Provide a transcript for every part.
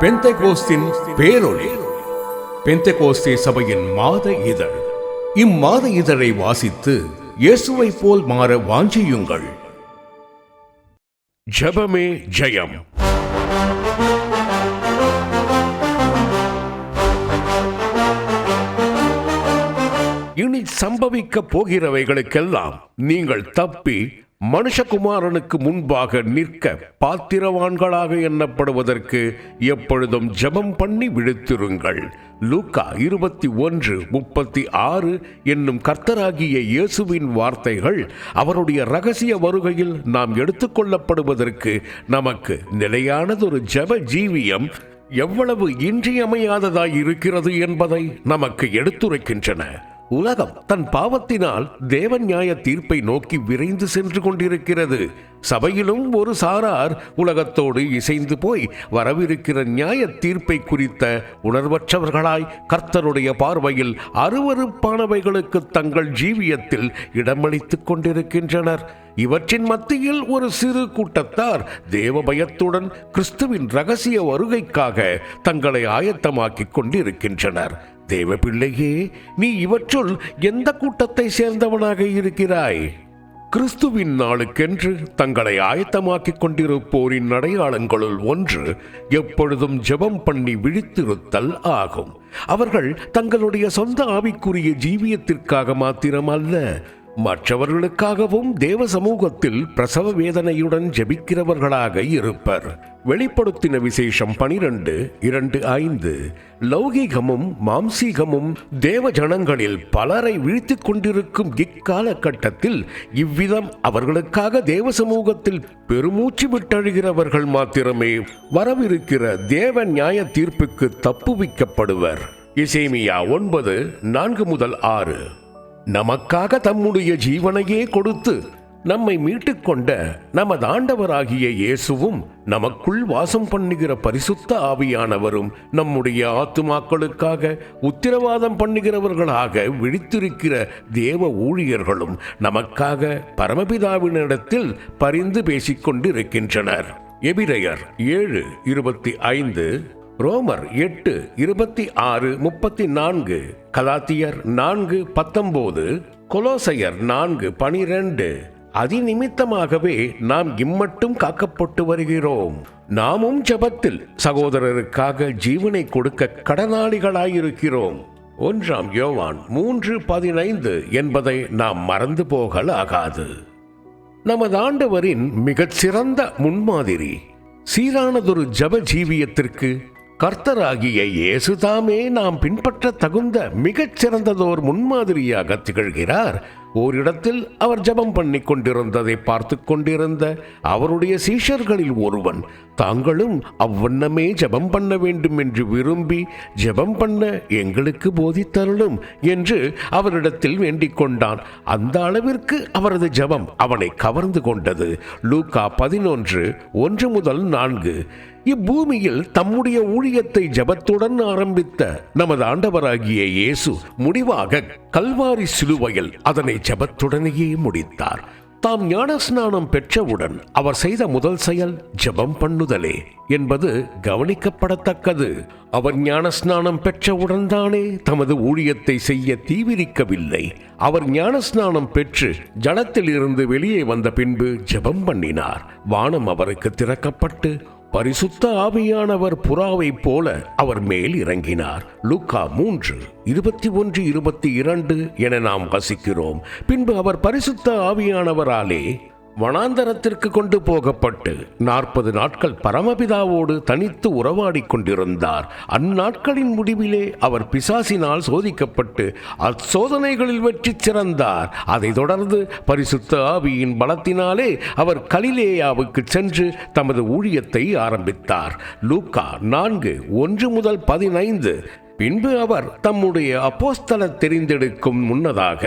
பெந்தெகோஸ்தின் பேரொளி. பெந்தெகோஸ்தே சபையின் மாத இதழ். இம்மாத இதழை வாசித்து இயேசுவை போல் மாற வாஞ்சியுங்கள். ஜெபமே ஜெயம். இனி சம்பவிக்க போகிறவைகளுக்கெல்லாம் நீங்கள் தப்பி மனுஷகுமாரனுக்கு முன்பாக நிற்க பாத்திரவான்களாக எண்ணப்படுவதற்கு எப்பொழுதும் ஜெபம் பண்ணி விழித்திருங்கள். லூக்கா 21:36 என்னும் கர்த்தராகிய இயேசுவின் வார்த்தைகள் அவருடைய இரகசிய வருகையில் நாம் எடுத்துக்கொள்ளப்படுவதற்கு நமக்கு நிலையானதொரு ஜெப ஜீவியம் எவ்வளவு இன்றியமையாததாய் இருக்கிறது என்பதை நமக்கு எடுத்துரைக்கின்றன. உலகம் தன் பாவத்தினால் தேவ நியாய தீர்ப்பை நோக்கி விரைந்து சென்று கொண்டிருக்கிறது. சபையிலும் ஒரு சாரார் உலகத்தோடு இசைந்து போய் வரவிருக்கிற நியாய தீர்ப்பை குறித்த உணர்வற்றவர்களாய் கர்த்தருடைய பார்வையில் அருவருப்பானவைகளுக்கு தங்கள் ஜீவியத்தில் இடமளித்துக் கொண்டிருக்கின்றனர். இவற்றின் மத்தியில் ஒரு சிறு கூட்டத்தார் தேவ பயத்துடன் கிறிஸ்துவின் இரகசிய வருகைக்காக தங்களை ஆயத்தமாக்கிக் கொண்டிருக்கின்றனர். தேவ பிள்ளையே, நீ இவற்றுள் எந்த கூட்டத்தை சேர்ந்தவனாக இருக்கிறாய்? கிறிஸ்துவின் நாளுக்கென்று தங்களை ஆயத்தமாக்கிக் கொண்டிருப்போரின் அடையாளங்களுள் ஒன்று எப்பொழுதும் ஜெபம் பண்ணி விழித்திருத்தல் ஆகும். அவர்கள் தங்களுடைய சொந்த ஆவிக்குரிய ஜீவியத்திற்காக மாத்திரமல்ல, மற்றவர்களுக்காகவும் தேவ சமூகத்தில் பிரசவ வேதனையுடன் ஜெபிக்கிறவர்களாக இருப்பர். வெளிப்படுத்தின விசேஷம் 12:2-5. லௌகீகமும் மாம்சீகமும் தேவ ஜனங்களில் பலரை வீழ்த்திக் கொண்டிருக்கும் இக்காலகட்டத்தில் இவ்விதம் அவர்களுக்காக தேவ சமூகத்தில் பெருமூச்சு விட்டழுகிறவர்கள் மாத்திரமே வரவிருக்கிற தேவ நியாய தீர்ப்புக்கு தப்புவிக்கப்படுவர். எசேமியா 9:4-6. நமக்காக தம்முடைய ஜீவனையே கொடுத்து நம்மை மீட்டுக்கொண்ட நமது ஆண்டவராகிய இயேசுவும் நமக்குள் வாசம் பண்ணுகிற பரிசுத்த ஆவியானவரும் நம்முடைய ஆத்துமாக்களுக்காக உத்திரவாதம் பண்ணுகிறவர்களாக விழித்திருக்கிற தேவ ஊழியர்களும் நமக்காக பரமபிதாவினிடத்தில் பரிந்து பேசிக்கொண்டிருக்கின்றனர். எபிரெயர் 7:25, ரோமர் 8:26-34, கலாத்தியர் 4:19, கொலோசையர் 4:12. அதிநிமித்தமாகவே நாம் இம்மட்டும் காக்கப்பட்டு வருகிறோம். நாமும் ஜெபத்தில் சகோதரருக்காக ஜீவனை கொடுக்க கடனாளிகளாயிருக்கிறோம். 1 யோவான் 3:15 என்பதை நாம் மறந்து போகலாகாது. நமது ஆண்டவரின் மிகச்சிறந்த முன்மாதிரி சீரானதொரு ஜெப ஜீவியத்திற்கு கர்த்தராகிய இயேசுதாமே நாம் பின்பற்ற தகுந்த மிகச்சிறந்ததோர் முன்மாதிரியாக திகழ்கிறார். ஓரிடத்தில் அவர் ஜெபம் பண்ணி கொண்டிருந்ததை பார்த்து கொண்டிருந்த அவருடைய சீஷர்களில் ஒருவன் தாங்களும் அவ்வண்ணமே ஜெபம் பண்ண வேண்டும் என்று விரும்பி ஜெபம் பண்ண எங்களுக்கு போதித்தருளும் என்று அவரிடத்தில் வேண்டிக் கொண்டான். அந்த அளவிற்கு அவரது ஜெபம் அவனை கவர்ந்து கொண்டது. லூக்கா 11:1-4. இப்பூமியில் தம்முடைய ஊழியத்தை ஜெபத்துடன் ஆரம்பித்த நமது ஆண்டவராகிய இயேசு முடிவாக கல்வாரி சிலுவையில் அதனை ஜெபத்துடனேயே முடித்தார். தாம் ஞானஸ்நானம் பெற்றவுடன் அவர் செய்த முதல் செயல் ஜெபம் பண்ணுதலே என்பது கவனிக்கப்படத்தக்கது. அவர் ஞானஸ்நானம் பெற்றவுடன் தானே தமது ஊழியத்தை செய்ய தீவிரிக்கவில்லை. அவர் ஞானஸ்நானம் பெற்று ஜலத்தில் இருந்து வெளியே வந்த பின்பு ஜெபம் பண்ணினார். வானம் அவருக்கு திறக்கப்பட்டு பரிசுத்த ஆவியானவர் புறாவை போல அவர் மேல் இறங்கினார். லூக்கா 3:21-22 என நாம் வாசிக்கிறோம். பின்பு அவர் பரிசுத்த ஆவியானவராலே வனாந்தரத்திற்கு கொண்டு போகப்பட்டு 40 நாட்கள் பரமபிதாவோடு தனித்து உறவாடிக் கொண்டிருந்தார். அந்நாட்களின் முடிவிலே அவர் பிசாசினால் சோதிக்கப்பட்டு அச்சோதனைகளில் வெற்றி சிறந்தார். அதைத் தொடர்ந்து பரிசுத்த ஆவியின் பலத்தினாலே அவர் கலிலேயாவுக்கு சென்று தமது ஊழியத்தை ஆரம்பித்தார். லூக்கா 4:1-15. பின்பு அவர் தம்முடைய அப்போஸ்தல தெரிந்தெடுக்கும் முன்னதாக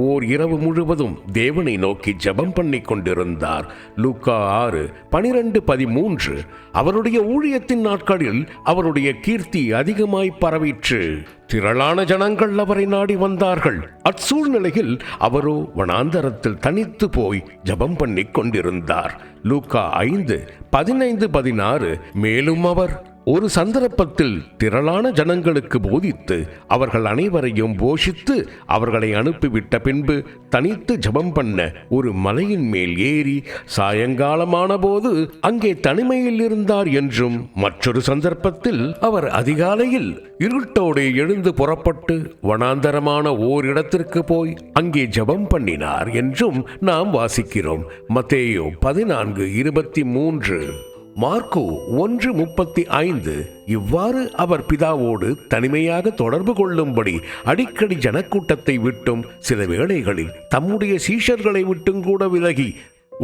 ஓர் இரவு முழுவதும் தேவனை நோக்கி ஜெபம் பண்ணி கொண்டிருந்தார். லூக்கா 6:12-13. அவருடைய ஊழியத்தின் நாட்களில் அவருடைய கீர்த்தி அதிகமாய் பரவிற்று. திரளான ஜனங்கள் அவரை நாடி வந்தார்கள். அச்சூழ்நிலையில் அவரோ வனாந்தரத்தில் தனித்து போய் ஜெபம் பண்ணி கொண்டிருந்தார். லூக்கா 5:15-16. மேலும் அவர் ஒரு சந்தர்ப்பத்தில் திரளான ஜனங்களுக்கு போதித்து அவர்கள் அனைவரையும் போஷித்து அவர்களை அனுப்பிவிட்ட பின்பு தனித்து ஜெபம் பண்ண ஒரு மலையின் மேல் ஏறி சாயங்காலமான போது அங்கே தனிமையில் இருந்தார் என்றும், மற்றொரு சந்தர்ப்பத்தில் அவர் அதிகாலையில் இருட்டோடு எழுந்து புறப்பட்டு வனாந்தரமான ஓரிடத்திற்கு போய் அங்கே ஜெபம் பண்ணினார் என்றும் நாம் வாசிக்கிறோம். மத்தேயு 14:23, மார்க்கு 1:35. இவ்வாறு அவர் பிதாவோடு தனிமையாக தொடர்பு கொள்ளும்படி அடிக்கடி ஜனக்கூட்டத்தை விட்டும் சில வேளைகளில் தம்முடைய சீஷர்களை விட்டும் கூட விலகி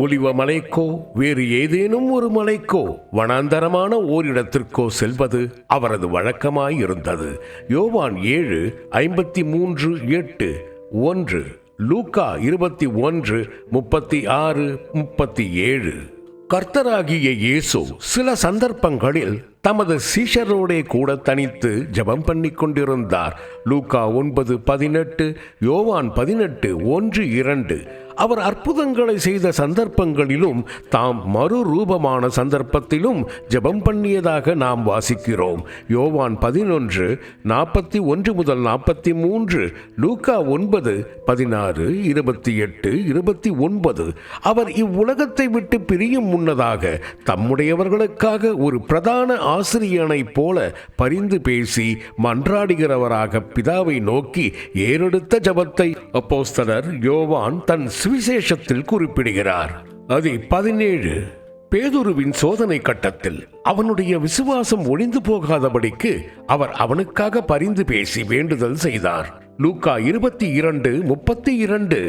ஒலிவ மலைக்கோ வேறு ஏதேனும் ஒரு மலைக்கோ வனாந்தரமான ஓரிடத்திற்கோ செல்வது அவரது வழக்கமாயிருந்தது. யோவான் 7:53-8, 1 லூக்கா 21:36-37. கர்த்தராகிய இயேசு சில சந்தர்ப்பங்களில் தமது சீஷரோடே கூட தனித்து ஜெபம் பண்ணி கொண்டிருந்தார். லூக்கா 9:18, யோவான் 18:1-2. அவர் அற்புதங்களை செய்த சந்தர்ப்பங்களிலும் தாம் மறுரூபமான சந்தர்ப்பத்திலும் ஜெபம் பண்ணியதாக நாம் வாசிக்கிறோம். யோவான் 11:41-43, லூக்கா 9:16, 28, 29. அவர் இவ்வுலகத்தை விட்டு பிரியும் முன்னதாக தம்முடையவர்களுக்காக ஒரு பிரதான ஆசிரியனைப் போல பரிந்து பேசி மன்றாடுகிறவராக பிதாவை நோக்கி ஏறெடுத்த ஜெபத்தை அப்போஸ்தலர் யோவான் தன் சுவிசேஷத்தில் குறிப்பிடுகிறார். அது 17. பேதுருவின் சோதனை கட்டத்தில் அவனுடைய விசுவாசம் ஒழிந்து போகாதபடிக்கு அவர் அவனுக்காக பரிந்து பேசி வேண்டுதல் செய்தார். லூக்கா 22:32.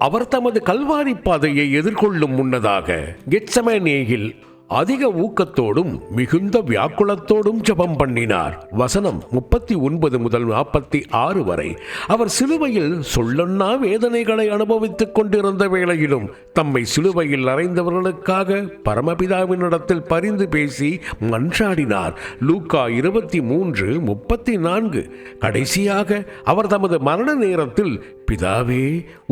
அவர் தமது கல்வாரி பாதையை எதிர்கொள்ளும் முன்னதாக கெத்செமனேயில் அதிக ஊக்கத்தோடும் மிகுந்த வியாக்குலத்தோடும் ஜெபம் பண்ணினார். வசனம் 39-46 வரை. அவர் சிலுவையில் சொல்லொன்னா வேதனைகளை அனுபவித்துக் கொண்டிருந்த வேளையிலும் தம்மை சிலுவையில் அறைந்தவர்களுக்காக பரமபிதாவினிடத்தில் பரிந்து பேசி மன்றாடினார். லூக்கா 23:34. கடைசியாக அவர் தமது மரண நேரத்தில், பிதாவே,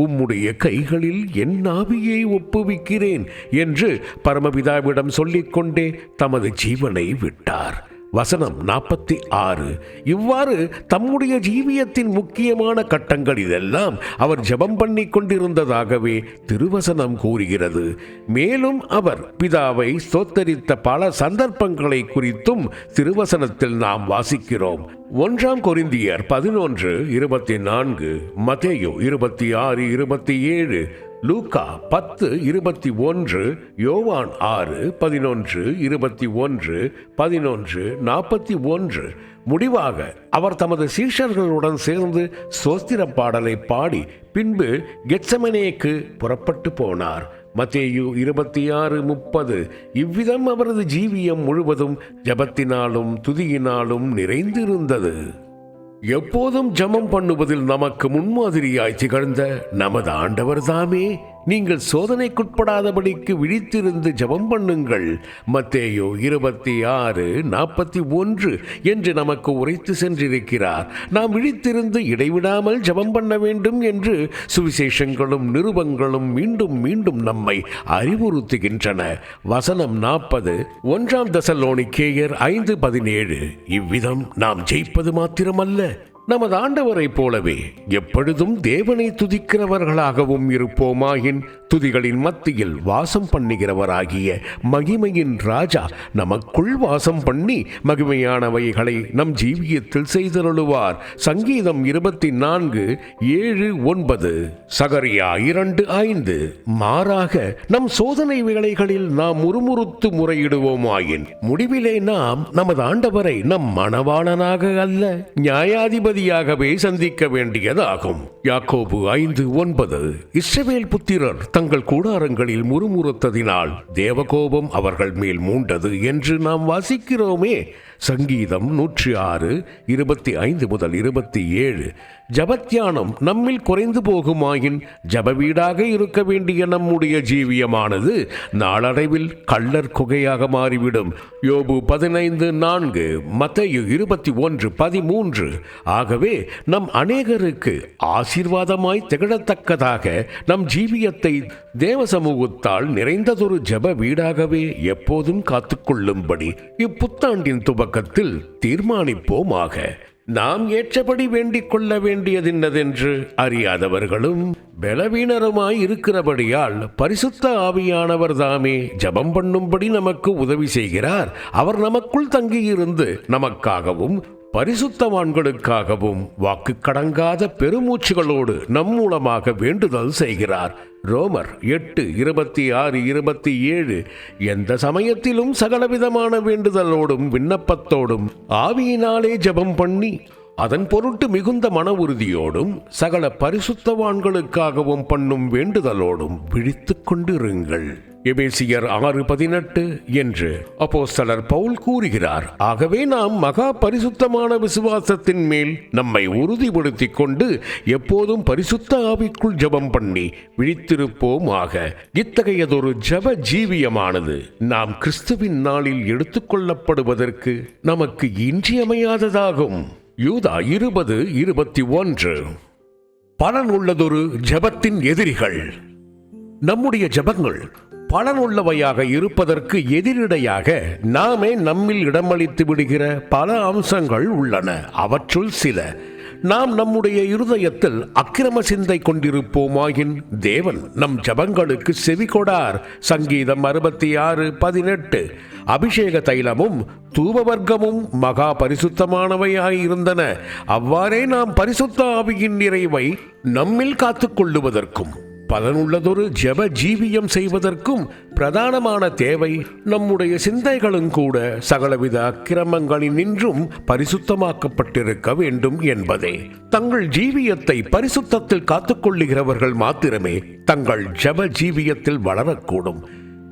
உம்முடைய கைகளில் என் ஆவியை ஒப்புவிக்கிறேன் என்று பரமபிதாவிடம் சொல்லிக்கொண்டே தமது ஜீவனை விட்டார். வசனம் 46. இவ்வாறு தம்முடைய ஜீவியத்தின் முக்கியமான கட்டங்களிலெல்லாம் அவர் ஜெபம் பண்ணி கொண்டிருந்ததாகவே திருவசனம் கூறுகிறது. மேலும் அவர் பிதாவை ஸ்தோத்தரித்த பல சந்தர்ப்பங்களை குறித்தும் திருவசனத்தில் நாம் வாசிக்கிறோம். 1 கொரிந்தியர் 11:24, மத்தேயு 26:27, லூக்கா 10:21, யோவான் 6:11, 11:41. முடிவாக அவர் தமது சீஷர்களுடன் சேர்ந்து ஸ்தோத்திர பாடலை பாடி பின்பு கெத்செமனேக்கு புறப்பட்டு போனார். மத்தேயு 26:30. இவ்விதம் அவரது ஜீவியம் முழுவதும் ஜெபத்தினாலும் துதியினாலும் நிறைந்திருந்தது. எப்போதும் ஜெபம் பண்ணுவதில் நமக்கு முன்மாதிரியாய் திகழ்ந்த நமது ஆண்டவர் தாமே, நீங்கள் சோதனைக்குட்படாதபடிக்கு விழித்திருந்து ஜெபம் பண்ணுங்கள், மத்தேயு 26:41 என்று நமக்கு உரைத்து சென்றிருக்கிறார். நாம் விழித்திருந்து இடைவிடாமல் ஜெபம் பண்ண வேண்டும் என்று சுவிசேஷங்களும் நிருபங்களும் மீண்டும் மீண்டும் நம்மை அறிவுறுத்துகின்றன. வசனம் 40, 1 தெசலோனிக்கேயர் 5:17. இவ்விதம் நாம் ஜெயிப்பது மாத்திரமல்ல, நமது ஆண்டவரை போலவே எப்பொழுதும் தேவனை துதிக்கிறவர்களாகவும் இருப்போமாயின், துதிகளின் மத்தியில் வாசம் பண்ணுகிறவராகிய மகிமையின் ராஜா நமக்குள் வாசம் பண்ணி மகிமையானவைகளை நம் ஜீவியத்தில் செய்தருளுவார். சங்கீதம் 24:7-9, சகரியா 2:5. மாறாக நம் சோதனை வேளைகளில் நாம் முறுமுறுத்து முறையிடுவோமாயின், முடிவிலே நாம் நமது ஆண்டவரை நம் மணவாளனாக அல்ல, நியாயாதிபதியாகவே சந்திக்க வேண்டியதாகும். யாக்கோபு 5:9. இஸ்ரவேல் புத்திரர் தங்கள் கூடாரங்களில் முறுமுறுத்ததினால் தேவகோபம் அவர்கள் மேல் மூண்டது என்று நாம் வாசிக்கிறோமே. சங்கீதம் 106:25-27. ஜபத்தியானம் நம்மில் குறைந்து போகுமாயின் ஜபவீடாக இருக்க வேண்டிய நம்முடைய ஜீவியமானது நாளடைவில் கள்ளர் குகையாக மாறிவிடும். யோபு 15:4, மத்தேயு 21:13. ஆகவே நம் அநேகருக்கு ஆசீர்வாதமாய் திகழத்தக்கதாக நம் ஜீவியத்தை தேவ சமூகத்தால் நிறைந்ததொரு ஜப வீடாகவே எப்போதும் காத்துக்கொள்ளும்படி இப்புத்தாண்டின் துவக்கம் துவக்கத்தில் தீர்மானிப்போமாக. நாம் ஏற்றபடி வேண்டிக் கொள்ள வேண்டியதென்னதென்று அறியாதவர்களும் பலவீனருமாய் இருக்கிறபடியால் பரிசுத்த ஆவியானவர் தாமே ஜெபம் பண்ணும்படி நமக்கு உதவி செய்கிறார். அவர் நமக்குள் தங்கியிருந்து நமக்காகவும் பரிசுத்தவான்களுக்காகவும் வாக்கு கடங்காத பெருமூச்சுகளோடு நம் மூலமாக வேண்டுதல் செய்கிறார். ரோமர் 8:26-27. எந்த சமயத்திலும் சகலவிதமான வேண்டுதலோடும் விண்ணப்பத்தோடும் ஆவியினாலே ஜெபம் பண்ணி அதன் பொருட்டு மிகுந்த மன உறுதியோடும் சகல பரிசுத்தவான்களுக்காகவும் பண்ணும் வேண்டுதலோடும் விழித்துக் கொண்டிருங்கள். எபேசியர் 6:18 என்று அப்போஸ்தலர் பவுல் கூறுகிறார். ஆகவே நாம் மகா பரிசுத்தமான விசுவாசத்தின் மேல் நம்மை உறுதிப்படுத்திக் கொண்டு எப்போதும் பரிசுத்த ஆவிக்குள் ஜெபம் பண்ணி விழித்திருப்போமாக. இத்தகையதொரு ஜெப ஜீவியமானது நாம் கிறிஸ்துவின் நாளில் எடுத்துக்கொள்ளப்படுவதற்கு நமக்கு இன்றியமையாததாகும். யூதா 20:21. பலனுள்ளதொரு ஜெபத்தின் எதிரிகள். நம்முடைய ஜெபங்கள் பலனுள்ளவையாக இருப்பதற்கு எதிரிடையாக நாமே நம்மில் இடமளித்து விடுகிற பல அம்சங்கள் உள்ளன. அவற்றுள் சில: நாம் நம்முடைய இருதயத்தில் அக்கிரம சிந்தை கொண்டிருப்போமாயின் தேவன் நம் ஜெபங்களுக்கு செவி கொடார். சங்கீதம் 66:18. அபிஷேக தைலமும் தூபவர்க்கமும் மகா பரிசுத்தமானவையாயிருந்தன. அவ்வாறே நாம் பரிசுத்த ஆவியின் நிறைவை நம்மில் காத்துக்கொள்ளுவதற்கும் பலனுள்ளதொரு ஜெப ஜீவியம் செய்வதற்கும் பிரதானமான தேவை நம்முடைய சிந்தைகளும் கூட சகலவித அக்கிரமங்களினின்றும் பரிசுத்தமாக்கப்பட்டிருக்க வேண்டும் என்பதே. தங்கள் ஜீவியத்தை பரிசுத்தத்தில் காத்துக்கொள்ளுகிறவர்கள் மாத்திரமே தங்கள் ஜெப ஜீவியத்தில் வளரக்கூடும்.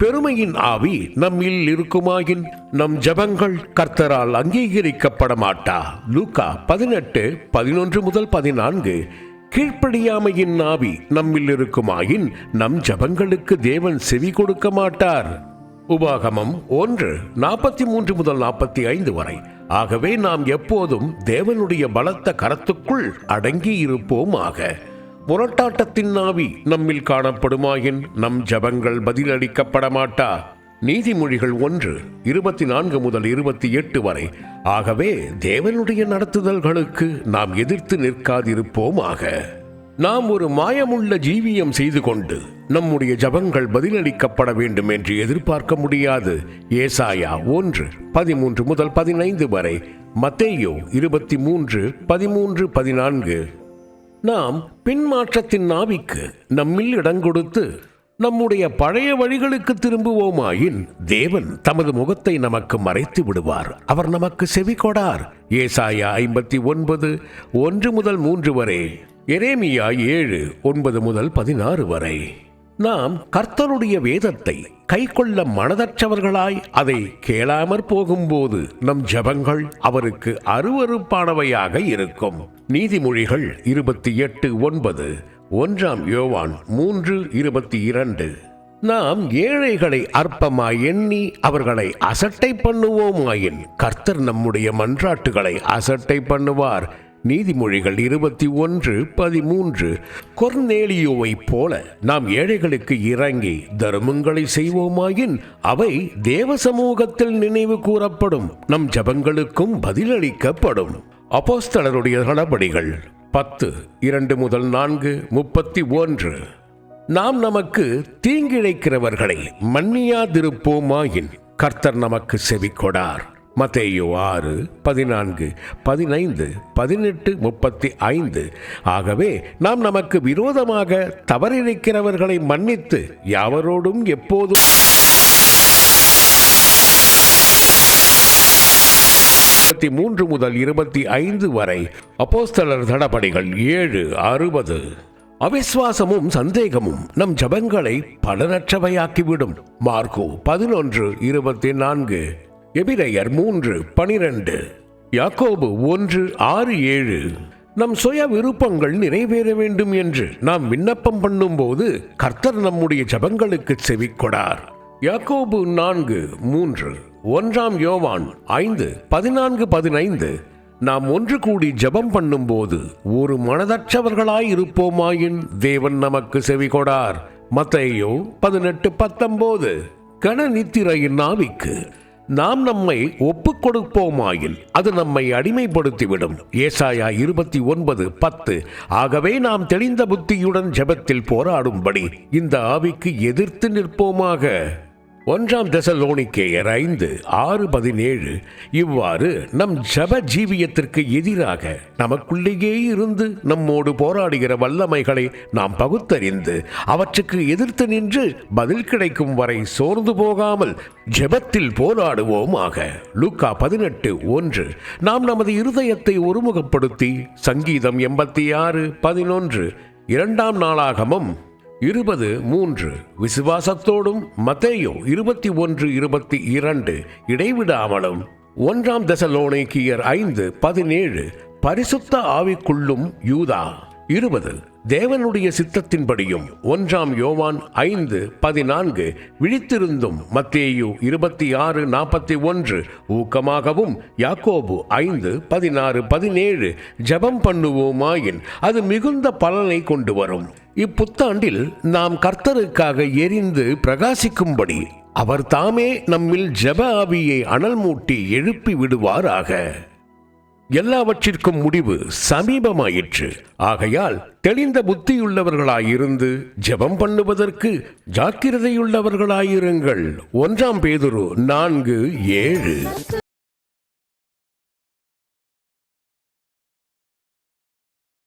பெருமையின் ஆவி நம்மில் இருக்குமாயின் நம் ஜெபங்கள் கர்த்தரால் அங்கீகரிக்கப்பட மாட்டா. லூக்கா 18:11-14. கீழ்ப்படியாமையின் ஆவி நம்மில் இருக்குமாயின் நம் ஜெபங்களுக்கு தேவன் செவி கொடுக்க மாட்டார். உபாகமம் 1:43-45 வரை. ஆகவே நாம் எப்போதும் தேவனுடைய பலத்த கரத்துக்குள் அடங்கி இருப்போமாக. முரட்டாட்டத்தின் ஆவி நம்மில் காணப்படுமாயின் நம் ஜெபங்கள் பதிலளிக்கப்பட மாட்டா. நீதிமொழிகள் 1:24-28 வரை. ஆகவே தேவனுடைய நடத்துதல்களுக்கு நாம் எதிர்த்து நிற்காதிருப்போமாக. நாம் ஒரு மாயமுள்ள ஜீவியம் செய்து கொண்டு நம்முடைய ஜெபங்கள் பதிலளிக்கப்பட வேண்டும் என்று எதிர்பார்க்க முடியாது. ஏசாயா 1:13-15 வரை. மத்தேயு 23:13-14. நாம் பின்மாற்றத்தின் ஆவிக்கு நம்மில் இடங்கொடுத்து நம்முடைய பழைய வழிகளுக்கு திரும்புவோமாயின் தேவன் தமது முகத்தை நமக்கு மறைத்து விடுவார். அவர் நமக்கு செவி கொடார். ஏசாயா 59:1-3 வரை. எரேமியா 7:9-16 வரை. நாம் கர்த்தருடைய வேதத்தை கைக்கொள்ள மனதற்றவர்களாய் அதை கேளாமற் போகும்போது நம் ஜெபங்கள் அவருக்கு அருவருப்பானவையாக இருக்கும். நீதிமொழிகள் 28:9. 1 யோவான் 3:22. நாம் ஏழைகளை அற்பமாய் எண்ணி அவர்களை அசட்டை பண்ணுவோமாயின் கர்த்தர் நம்முடைய மன்றாட்டுகளை அசட்டை பண்ணுவார். நீதிமொழிகள் 21:13. கொர்நேலியோவை போல நாம் ஏழைகளுக்கு இறங்கி தர்மங்களை செய்வோமாயின் அவை தேவ சமூகத்தில் நினைவு கூறப்படும். நம் ஜெபங்களுக்கும் பதிலளிக்கப்படும். அப்போஸ்தலருடைய நடபடிகள் 10:2-4, 31. நாம் நமக்கு தீங்கிழைக்கிறவர்களை மன்னியாதிருப்போமாயின் கர்த்தர் நமக்கு செவி கொடார். மத்தேயு 6:14-15-18-35. ஆகவே நாம் நமக்கு விரோதமாக தவறிழைக்கிறவர்களை மன்னித்து யாவரோடும் எப்போதும் 23-25 வரை. அப்போஸ்தலர் நடபடிகள் 7:60. அவிசுவாசமும் சந்தேகமும் நம் ஜெபங்களை பலனற்றவையாக்கிவிடும். மார்க்கு 11:24. எபிரெயர் 3:12. யாக்கோபு 1:6-7. நம் சுய விருப்பங்கள் நிறைவேற வேண்டும் என்று நாம் விண்ணப்பம் பண்ணும்போது கர்த்தர் நம்முடைய ஜெபங்களுக்கு செவி கொடார். யாக்கோபு 4:3. 1 யோவான் 5:14-15. நாம் ஒன்று கூடி ஜெபம் பண்ணும்போது ஒரு மனதற்றவர்களாய் இருப்போமாயின் தேவன் நமக்கு செவி கொடார். மத்தேயு 18:19. கன நித்திரையின் ஆவிக்கு நாம் நம்மை ஒப்புக் கொடுப்போமாயின் அது நம்மை அடிமைப்படுத்திவிடும். ஏசாயா 29:10. ஆகவே நாம் தெளிந்த புத்தியுடன் ஜெபத்தில் போராடும்படி இந்த ஆவிக்கு எதிர்த்து நிற்போமாக. 1 தெசலோனிக்கேயர் 5:6-17. இவ்வாறு நம் ஜெப ஜீவியத்திற்கு எதிராக நமக்குள்ளேயே இருந்து நம்மோடு போராடுகிற வல்லமைகளை நாம் பகுத்தறிந்து அவற்றுக்கு எதிர்த்து நின்று பதில் கிடைக்கும் வரை சோர்ந்து போகாமல் ஜெபத்தில் போராடுவோமாக. லூக்கா 18:1. நாம் நமது இருதயத்தை ஒருமுகப்படுத்தி சங்கீதம் 86:11, 2 நாளாகமம் 20:3 விசுவாசத்தோடும் மத்தேயு 21:22 இடைவிடாமலும் 1 தெசலோனிக்கேயர் 5:17 பரிசுத்த ஆவிக்குள்ளும் யூதா 20 தேவனுடைய சித்தத்தின்படியும் 1 யோவான் 5:14 விழித்திருந்தும் மத்தேயு 26:41 ஊக்கமாகவும் யாக்கோபு 5:16-17 ஜெபம் பண்ணுவோமாயின் அது மிகுந்த பலனை கொண்டு வரும். இப்புத்தாண்டில் நாம் கர்த்தருக்காக எரிந்து பிரகாசிக்கும்படி அவர் தாமே நம்மில் ஜெப ஆவியை அனல் மூட்டி எழுப்பி விடுவாராக. எல்லாவற்றிற்கும் முடிவு சமீபமாயிற்று. ஆகையால் தெளிந்த புத்தியுள்ளவர்களாயிருந்து ஜெபம் பண்ணுவதற்கு ஜாக்கிரதையுள்ளவர்களாயிருங்கள். 1 பேதுரு 4:7.